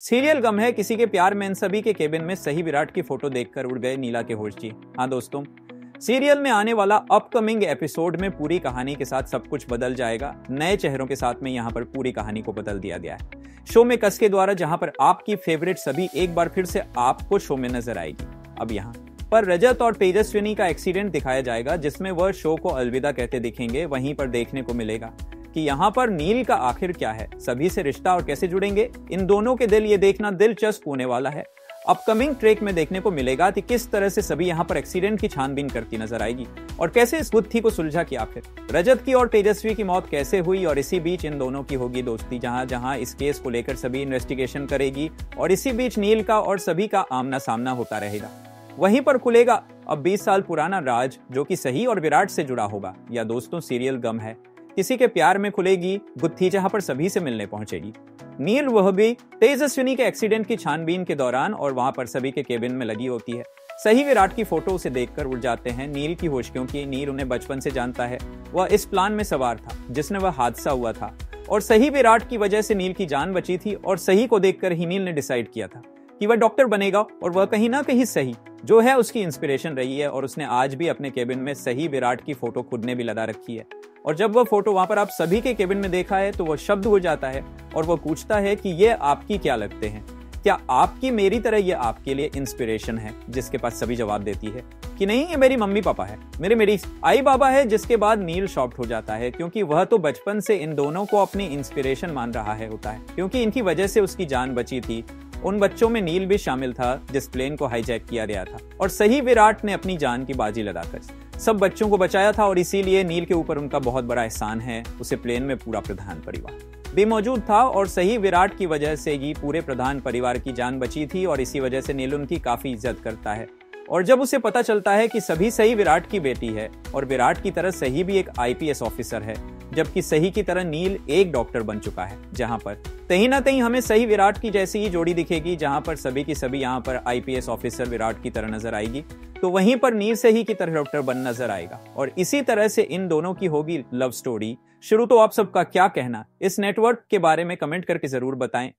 Serial गम है किसी के प्यार में इन सभी के केबिन में सही विराट की फोटो देखकर उड़ गए नीला के होश जी। हाँ दोस्तों, सीरियल में आने वाला अपकमिंग एपिसोड में पूरी कहानी के साथ सब कुछ बदल जाएगा। नए चेहरों के साथ में यहाँ पर पूरी कहानी को बदल दिया गया है शो में कस के द्वारा, जहाँ पर आपकी फेवरेट सभी एक बार फिर से आपको शो में नजर आएगी। अब यहाँ पर रजत और तेजस्विनी का एक्सीडेंट दिखाया जाएगा जिसमें वह शो को अलविदा कहते दिखेंगे। वहीं पर देखने को मिलेगा कि यहाँ पर नील का आखिर क्या है, सभी से रिश्ता और कैसे जुड़ेंगे इन दोनों के दिल, ये देखना दिलचस्प होने वाला है। अपकमिंग ट्रैक में देखने को मिलेगा कि किस तरह से सभी यहाँ पर एक्सीडेंट की छानबीन करती नजर आएगी और कैसे इस गुत्थी को सुलझा कि आखिर रजत की और तेजस्वी की मौत कैसे हुई और इसी बीच इन दोनों की होगी दोस्ती, जहां जहां इस केस को लेकर सभी इन्वेस्टिगेशन करेगी और इसी बीच नील का और सभी का आमना सामना होता रहेगा। वहीं पर खुलेगा अब 20 साल पुराना राज जो कि सही और विराट से जुड़ा होगा, या दोस्तों सीरियल गम है किसी के प्यार में खुलेगी गुत्थी, जहां पर सभी से मिलने पहुंचेगी नील। वह भी तेजस्विनी के एक्सीडेंट की छानबीन के दौरान और वहां पर सभी के केबिन में लगी होती है। सही विराट की फोटो उसे देखकर उड़ जाते हैं नील की होश, क्योंकि नील उन्हें बचपन से जानता है। वह इस प्लान में सवार था जिसने वह हादसा हुआ था और सही विराट की वजह से नील की जान बची थी और सही को देखकर ही नील ने डिसाइड किया था कि वह डॉक्टर बनेगा और वह कहीं ना कहीं सही जो है उसकी इंस्पिरेशन रही है। और उसने आज भी अपने केबिन में सही विराट की फोटो खुद ने भी लगा रखी है और जब वह फोटो वहां पर आप सभी के केबिन में देखा है तो वह शब्द हो जाता है और वह पूछता है कि ये आपकी क्या लगते हैं, क्या आपकी मेरी तरह ये आपके लिए इंस्पिरेशन है? जिसके पास सभी जवाब देती है कि नहीं, ये मेरी मम्मी पापा है, मेरी आई बाबा है। जिसके बाद नील शॉक्ड हो जाता है क्योंकि वह तो बचपन से इन दोनों को अपनी इंस्पिरेशन मान रहा है होता है, क्योंकि इनकी वजह से उसकी जान बची थी। उन बच्चों में नील भी शामिल था जिस प्लेन को हाईजैक किया गया था और सही विराट ने अपनी जान की बाजी लगाकर सब बच्चों को बचाया था और इसीलिए नील के ऊपर उनका बहुत बड़ा एहसान है। उसे प्लेन में पूरा प्रधान परिवार भी मौजूद था और सही विराट की वजह से ही पूरे प्रधान परिवार की जान बची थी और इसी वजह से नील उनकी काफी इज्जत करता है। और जब उसे पता चलता है कि सभी सही विराट की बेटी है और विराट की तरह सही भी एक आईपीएस ऑफिसर है, जबकि सही की तरह नील एक डॉक्टर बन चुका है, जहां पर कहीं ना कहीं हमें सही विराट की जैसी ही जोड़ी दिखेगी, जहां पर सभी की सभी यहां पर आईपीएस ऑफिसर विराट की तरह नजर आएगी, तो वहीं पर नील सही की तरह डॉक्टर बन नजर आएगा और इसी तरह से इन दोनों की होगी लव स्टोरी शुरू। तो आप सबका क्या कहना इस नेटवर्क के बारे में कमेंट करके जरूर बताएं।